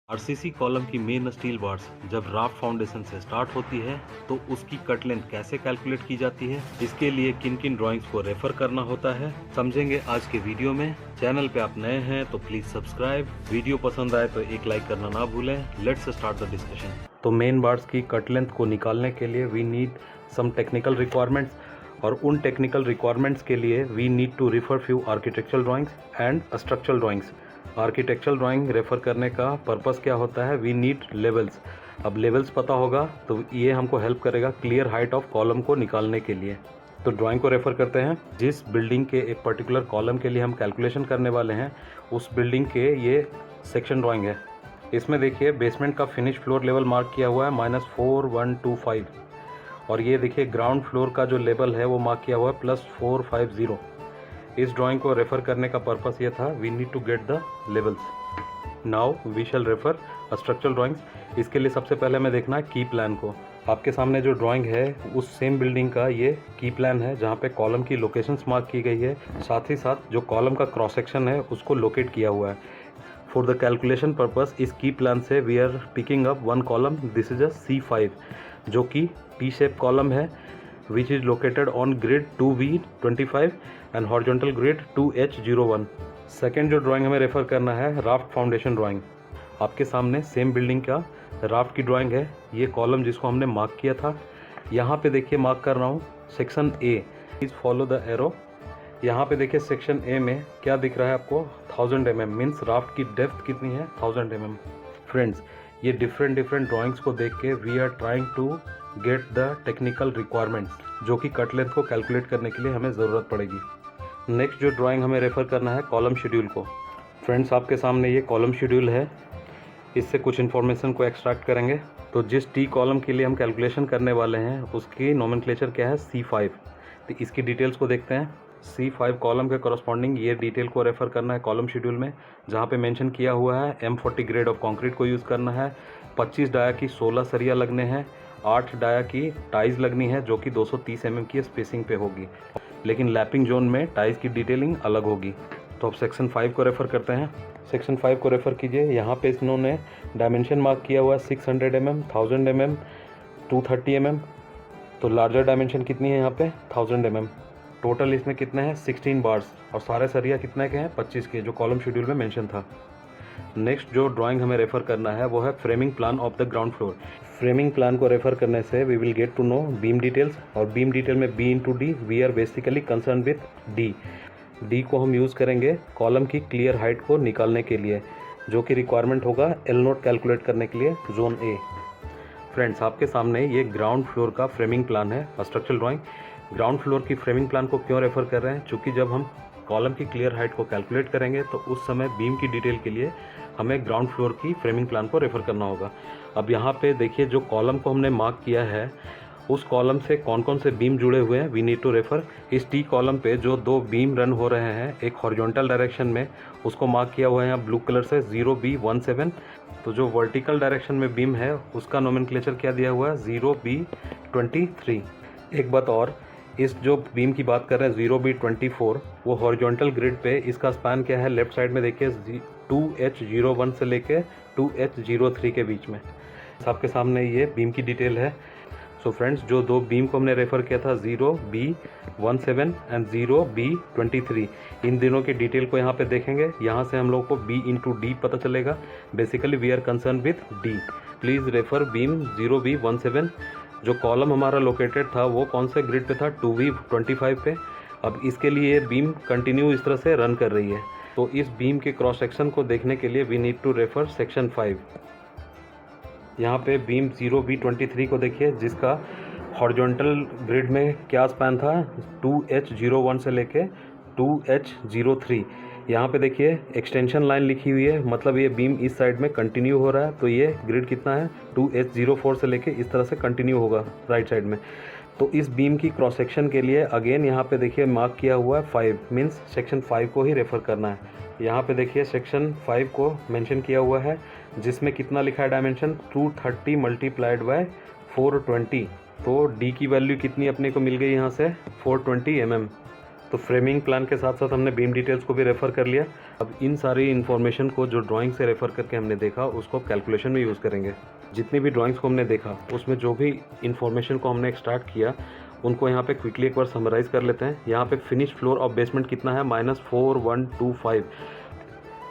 RCC column की main steel bars जब raft foundation से स्टार्ट होती है तो उसकी कट लेंथ कैसे कैलकुलेट की जाती है, इसके लिए किन किन ड्राइंग्स को रेफर करना होता है, समझेंगे आज के वीडियो में। चैनल पे आप नए हैं तो प्लीज सब्सक्राइब, वीडियो पसंद आए तो एक लाइक करना ना भूलें। Let's start the discussion. तो मेन बार्स की कट लेंथ को निकालने के लिए we need some technical requirements, और उन टेक्निकल रिक्वायरमेंट्स के लिए we need to refer few architectural drawings and structural drawings. Architectural drawing refer करने का पर्पस क्या होता है, वी नीड लेवल्स। अब लेवल्स पता होगा तो ये हमको हेल्प करेगा क्लियर हाइट ऑफ कॉलम को निकालने के लिए। तो ड्राइंग को रेफ़र करते हैं। जिस बिल्डिंग के एक पर्टिकुलर कॉलम के लिए हम कैलकुलेशन करने वाले हैं उस बिल्डिंग के ये सेक्शन ड्राइंग है। इसमें देखिए बेसमेंट का फिनिश फ्लोर लेवल मार्क किया हुआ है -4125, और ये देखिए ग्राउंड फ्लोर का जो लेवल है वो मार्क किया हुआ है +450। इस ड्राइंग को रेफ़र करने का पर्पस ये था, we need to get the levels. Now we shall refer structural drawings. इसके लिए सबसे पहले हमें देखना है की प्लान को। आपके सामने जो ड्राइंग है उस सेम बिल्डिंग का ये की प्लान है, जहाँ पे कॉलम की लोकेशंस मार्क की गई है, साथ ही साथ जो कॉलम का क्रॉस सेक्शन है उसको लोकेट किया हुआ है। फॉर द कैलकुलेशन पर्पस इस की प्लान से we are picking up one column, this is a C5 जो कि टी शेप कॉलम है, which is located on grid 2V25 and horizontal grid 2H01। Second जो ड्राइंग हमें रेफ़र करना है राफ्ट फाउंडेशन ड्राइंग। आपके सामने सेम बिल्डिंग का राफ्ट की ड्राइंग है। ये कॉलम जिसको हमने मार्क किया था, यहाँ पे देखिए मार्क कर रहा हूँ section A। Please follow the arrow. यहाँ पे देखिए सेक्शन A में क्या दिख रहा है आपको, 1000 mm, मीन्स राफ्ट की डेप्थ कितनी है, 1000 mm। फ्रेंड्स, ये डिफरेंट ड्राइंग्स को देख के we are trying to get the technical requirements जो कि कट लेंथ को कैलकुलेट करने के लिए हमें ज़रूरत पड़ेगी। नेक्स्ट जो ड्राइंग हमें रेफ़र करना है कॉलम शेड्यूल को। फ्रेंड्स, आपके सामने ये कॉलम शेड्यूल है, इससे कुछ इन्फॉर्मेशन को एक्सट्रैक्ट करेंगे। तो जिस टी कॉलम के लिए हम कैलकुलेशन करने वाले हैं उसकी नोमेनक्लेचर क्या है, C5। तो इसकी डिटेल्स को देखते हैं। C5 कॉलम के करस्पॉन्डिंग ये डिटेल को रेफ़र करना है कॉलम शेड्यूल में, जहाँ पे मेंशन किया हुआ है M40 ग्रेड ऑफ कंक्रीट को यूज़ करना है, 25 डाया की 16 सरिया लगने हैं, 8 डाया की टाइज लगनी है जो कि 230 mm की स्पेसिंग पे होगी, लेकिन लैपिंग जोन में टाइज की डिटेलिंग अलग होगी। तो अब सेक्शन 5 को रेफ़र करते हैं। सेक्शन 5 को रेफ़र कीजिए। यहाँ पे इन्होंने डायमेंशन मार्क किया हुआ है 600 mm, 1000 mm, 230 mm। तो लार्जर डायमेंशन कितनी है यहाँ पे, 1000 mm। टोटल इसमें कितने हैं, 16 बार्स, और सारे सरिया कितने के हैं, 25 के, जो कॉलम शेड्यूल में मेंशन था। नेक्स्ट जो ड्राइंग हमें रेफ़र करना है वो है framing plan of the ground floor. Framing plan को रेफ़र करने से we will get to know beam details, और बीम डिटेल में B/D we are basically concern with D को हम यूज़ करेंगे कॉलम की क्लियर हाइट को निकालने के लिए, जो कि रिक्वायरमेंट होगा L0 कैलकुलेट करने के लिए जोन A। फ्रेंड्स, आपके सामने ये ग्राउंड फ्लोर का फ्रेमिंग प्लान है, स्ट्रक्चरल ड्राइंग। ग्राउंड फ्लोर की फ्रेमिंग प्लान को क्यों रेफ़र कर रहे हैं, चूँकि जब हम कॉलम की क्लियर हाइट को कैलकुलेट करेंगे तो उस समय बीम की डिटेल के लिए हमें ग्राउंड फ्लोर की फ्रेमिंग प्लान को रेफ़र करना होगा। अब यहाँ पे देखिए जो कॉलम को हमने मार्क किया है उस कॉलम से कौन कौन से बीम जुड़े हुए हैं, वी नीड टू रेफ़र। इस टी कॉलम पे जो 2 बीम रन हो रहे हैं, एक हॉरिजॉन्टल डायरेक्शन में, उसको मार्क किया हुआ है यहाँ ब्लू कलर से 0B17। तो जो वर्टिकल डायरेक्शन में बीम है उसका नोमेनक्लेचर क्या दिया हुआ है, 0B23। एक बात और, इस जो बीम की बात कर रहे हैं 0B24, वो हॉरिजॉन्टल ग्रिड पे इसका स्पैन क्या है, लेफ्ट साइड में देखिए 2H01 से लेके 2H03 के बीच में। आपके सामने ये बीम की डिटेल है। सो फ्रेंड्स, जो 2 बीम को हमने रेफ़र किया था 0B17 एंड 0B23, इन दिनों की डिटेल को यहाँ पे देखेंगे। यहाँ से हम लोग को B/D पता चलेगा। Basically we are concern with D। Please refer beam 0B17। जो कॉलम हमारा लोकेटेड था वो कौन से ग्रिड पे था, 2V25 पे। अब इसके लिए ये बीम कंटिन्यू इस तरह से रन कर रही है, तो इस बीम के क्रॉस सेक्शन को देखने के लिए we need to refer section 5। यहाँ पे बीम 0B23 को देखिए, जिसका हॉरिजॉन्टल ग्रिड में क्या स्पैन था, 2H01 से लेके 2H03। यहाँ पे देखिए एक्सटेंशन लाइन लिखी हुई है, मतलब ये बीम इस साइड में कंटिन्यू हो रहा है। तो ये ग्रिड कितना है, 2H04 से लेके इस तरह से कंटिन्यू होगा राइट साइड में। तो इस बीम की क्रॉस सेक्शन के लिए अगेन यहाँ पे देखिए मार्क किया हुआ है 5, मीन्स सेक्शन 5 को ही रेफ़र करना है। यहाँ पे देखिए सेक्शन 5 को मेंशन किया हुआ है, जिसमें कितना लिखा है डायमेंशन, 230 मल्टीप्लाइड बाय 420। तो D की वैल्यू कितनी अपने को मिल गई यहाँ से, 420 mm। तो फ्रेमिंग प्लान के साथ साथ हमने बीम डिटेल्स को भी रेफ़र कर लिया। अब इन सारी इन्फॉर्मेशन को जो ड्राइंग से रेफ़र करके हमने देखा उसको कैलकुलेशन में यूज़ करेंगे। जितनी भी ड्राइंग्स को हमने देखा उसमें जो भी इन्फॉर्मेशन को हमने एक्सट्रैक्ट किया उनको यहाँ पे क्विकली एक बार समराइज़ कर लेते हैं। यहाँ पे फिनिश फ्लोर ऑफ बेसमेंट कितना है, -4125।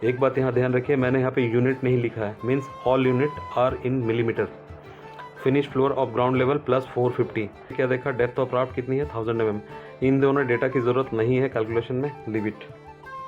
एक बात यहाँ ध्यान रखिए, मैंने यहाँ पे यूनिट नहीं लिखा है, means all unit are in millimetre. Finish floor of ground level +450। क्या देखा, डेप्थ ऑफ राफ्ट कितनी है, 1000 mm। इन दोनों डेटा की ज़रूरत नहीं है कैलकुलेशन में, लीव इट।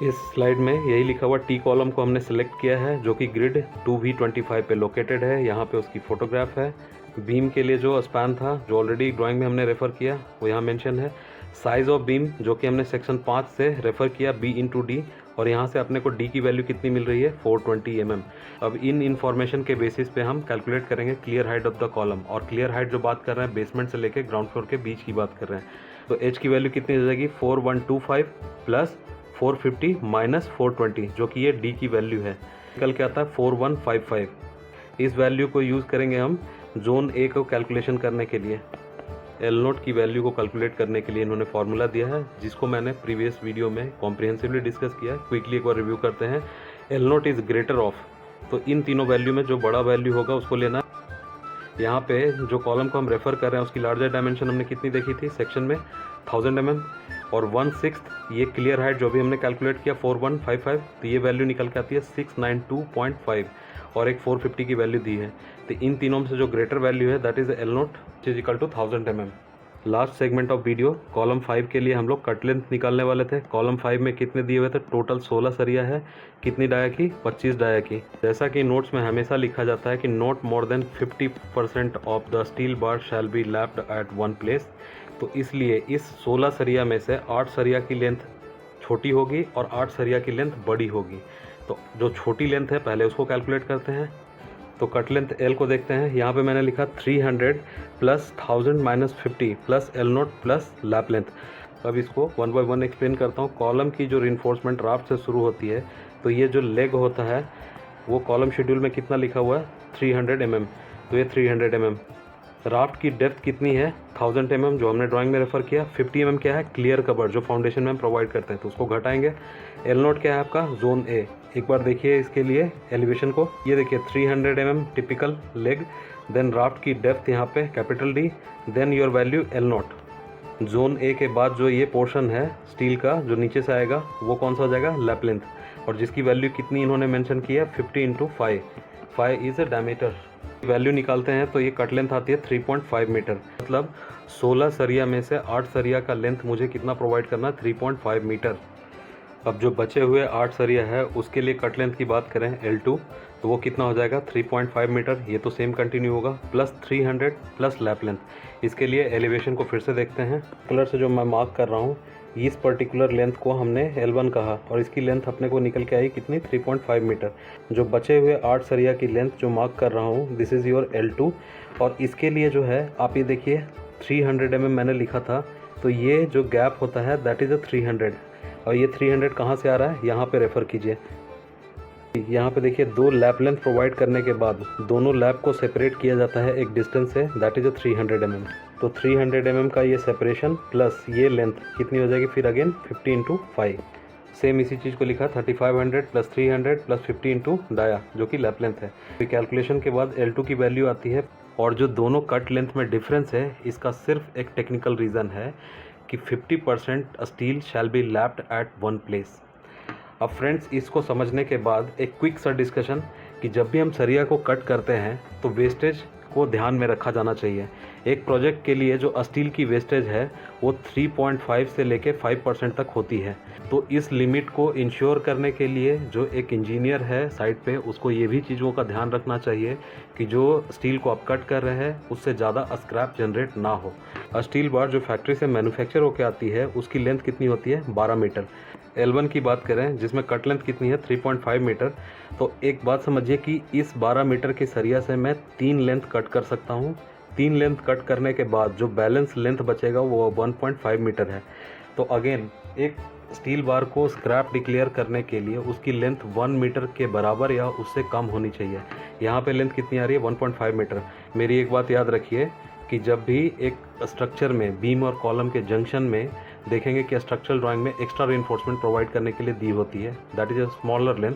इस स्लाइड में यही लिखा हुआ टी कॉलम को हमने सेलेक्ट किया है जो कि ग्रिड 2V25 पे लोकेटेड है। यहाँ पे उसकी फ़ोटोग्राफ है। बीम के लिए जो स्पैन था जो ऑलरेडी ड्राइंग में हमने रेफ़र किया वो यहाँ मेंशन है। साइज़ ऑफ बीम जो कि हमने सेक्शन 5 से रेफ़र किया B/D, और यहाँ से अपने को D की वैल्यू कितनी मिल रही है, 420 mm। अब इन इन्फॉर्मेशन के बेसिस पे हम कैलकुलेट करेंगे clear height of the column. और क्लियर हाइट जो बात कर रहे हैं बेसमेंट से लेके ग्राउंड फ्लोर के बीच की बात कर रहे हैं। तो H की वैल्यू कितनी हो जाएगी, 4125 + 450 - 420, जो कि ये D की वैल्यू है। निकल के आता है 4155। इस वैल्यू को यूज़ करेंगे हम जोन ए को कैलकुलेशन करने के लिए। L0 की वैल्यू को कैलकुलेट करने के लिए इन्होंने फार्मूला दिया है जिसको मैंने प्रीवियस वीडियो में कॉम्प्रिहेंसिवली डिस्कस किया है। क्विकली एक बार रिव्यू करते हैं। L0 इज़ ग्रेटर ऑफ, तो इन तीनों वैल्यू में जो बड़ा वैल्यू होगा उसको लेना। यहाँ पे जो कॉलम को हम रेफ़र कर रहे हैं उसकी लार्जर डायमेंशन हमने कितनी देखी थी सेक्शन में, 1000 mm, और 1/6 ये क्लियर हाइट जो भी हमने कैलकुलेट किया 4155, तो ये वैल्यू निकल के आती है 692.5, और एक 450 की वैल्यू दी है। तो इन तीनों में से जो ग्रेटर वैल्यू है that is L0 = 1000 mm। Last segment of video column 5 के लिए हम लोग कट लेंथ निकालने वाले थे। कॉलम 5 में कितने दिए हुए थे, टोटल 16 सरिया है। कितनी डाया की, 25 डाया की। जैसा कि नोट्स में हमेशा लिखा जाता है कि not more than 50% of the steel bar shall be lapped at one place. तो इसलिए इस 16 सरिया में से 8 सरिया की लेंथ छोटी होगी और 8 सरिया की लेंथ बड़ी होगी। तो जो छोटी लेंथ है पहले उसको कैलकुलेट करते हैं। तो कट लेंथ L को देखते हैं। यहाँ पे मैंने लिखा 300 + 1000 - 50 + L0 + लैप लेंथ। अब इसको 1 बाय 1 एक्सप्लेन करता हूँ। कॉलम की जो रिइंफोर्समेंट राफ्ट से शुरू होती है, तो ये जो लेग होता है वो कॉलम शेड्यूल में कितना लिखा हुआ है, 300 mm। तो ये 300 mm। राफ्ट की डेप्थ कितनी है, 1000 mm, जो हमने ड्राइंग में रेफ़र किया। 50 mm क्या है, क्लियर कवर जो फाउंडेशन में हम प्रोवाइड करते हैं, तो उसको घटाएंगे। L0 क्या है आपका, जोन ए। एक बार देखिए इसके लिए एलिवेशन को, ये देखिए 300 mm typical leg, then raft की डेप्थ यहाँ पे capital D, then your value L0। Zone A के बाद जो ये पोर्शन है स्टील का जो नीचे से आएगा वो कौन सा हो जाएगा, लैप लेंथ, और जिसकी वैल्यू कितनी इन्होंने मेंशन की है, 50 × 5। 5 इज़ अ डायमीटर। वैल्यू निकालते हैं तो ये कट लेंथ आती है 3.5 मीटर। मतलब 16 सरिया में से 8 सरिया का लेंथ मुझे कितना प्रोवाइड करना है, 3.5 मीटर। अब जो बचे हुए 8 सरिया है उसके लिए कट लेंथ की बात करें L2, तो वो कितना हो जाएगा, 3.5 मीटर। ये तो सेम कंटिन्यू होगा, प्लस 300 + लैप लेंथ। इसके लिए एलिवेशन को फिर से देखते हैं। कलर से जो मैं मार्क कर रहा हूँ, इस पर्टिकुलर लेंथ को हमने L1 कहा और इसकी लेंथ अपने को निकल के आई कितनी, 3.5 मीटर। जो बचे हुए 8 सरिया की लेंथ जो मार्क कर रहा हूँ, दिस इज़ योर L2। और इसके लिए जो है आप ये देखिए 300 mm मैंने लिखा था, तो ये जो गैप होता है दैट इज़ अ 300। और ये 300 कहाँ से आ रहा है, यहाँ पे रेफ़र कीजिए। यहाँ पे देखिए 2 लैप लेंथ प्रोवाइड करने के बाद दोनों लैप को सेपरेट किया जाता है एक डिस्टेंस से, दैट इज़ अ 300 mm। तो 300 mm का ये सेपरेशन प्लस ये लेंथ कितनी हो जाएगी, फिर अगेन 50 × 5। सेम इसी चीज़ को लिखा 3500 + 300 + 50 × डाया, जो कि लैप लेंथ है। तो कैलकुलेशन के बाद L2 की वैल्यू आती है। और जो दोनों कट लेंथ में डिफरेंस है इसका सिर्फ एक टेक्निकल रीज़न है कि 50% steel shall be lapped at one place. अब फ्रेंड्स, इसको समझने के बाद एक क्विक सा डिस्कशन कि जब भी हम सरिया को कट करते हैं तो वेस्टेज को ध्यान में रखा जाना चाहिए। एक प्रोजेक्ट के लिए जो स्टील की वेस्टेज है वो 3.5 से लेके 5% तक होती है। तो इस लिमिट को इंश्योर करने के लिए जो एक इंजीनियर है साइट पे, उसको ये भी चीज़ों का ध्यान रखना चाहिए कि जो स्टील को आप कट कर रहे हैं उससे ज़्यादा स्क्रैप जनरेट ना हो। स्टील बार जो फैक्ट्री से मैन्युफैक्चर होकर आती है उसकी लेंथ कितनी होती है, 12 मीटर। L1 की बात करें जिसमें कट लेंथ कितनी है, 3.5 मीटर। तो एक बात समझिए कि इस 12 मीटर की सरिया से मैं 3 लेंथ कट कर सकता हूँ। 3 लेंथ कट करने के बाद जो बैलेंस लेंथ बचेगा वो 1.5 मीटर है। तो अगेन एक स्टील बार को स्क्रैप डिक्लेयर करने के लिए उसकी लेंथ 1 मीटर के बराबर या उससे कम होनी चाहिए। यहाँ पे लेंथ कितनी आ रही है, 1.5 मीटर। मेरी एक बात याद रखिए कि जब भी एक स्ट्रक्चर में बीम और कॉलम के जंक्शन में देखेंगे कि स्ट्रक्चरल ड्राइंग में एक्स्ट्रा रेनफोर्समेंट प्रोवाइड करने के लिए दी होती है, that is a smaller length,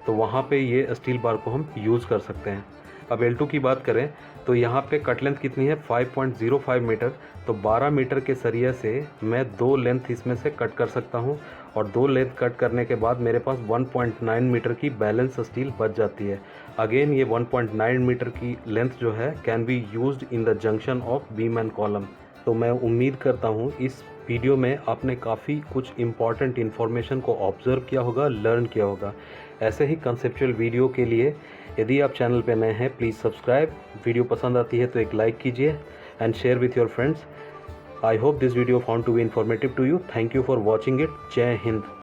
तो वहाँ पे ये स्टील बार को हम यूज़ कर सकते हैं। अब L2 की बात करें तो यहाँ पे कट लेंथ कितनी है 5.05 मीटर, तो 12 मीटर के सरिया से मैं 2 लेंथ इसमें से कट कर सकता हूँ और 2 लेंथ कट करने के बाद मेरे पास 1.9 मीटर की बैलेंस स्टील बच जाती है। अगेन ये 1.9 मीटर की लेंथ जो है can be used in the junction of beam and column. तो मैं उम्मीद करता हूँ इस वीडियो में आपने काफ़ी कुछ इम्पॉर्टेंट इन्फॉर्मेशन को ऑब्जर्व किया होगा, लर्न किया होगा। ऐसे ही कंसेप्चुअल वीडियो के लिए यदि आप चैनल पे नए हैं प्लीज़ सब्सक्राइब, वीडियो पसंद आती है तो एक लाइक कीजिए and share with your friends. I hope this video found to be informative to you. Thank you for watching it. जय हिंद।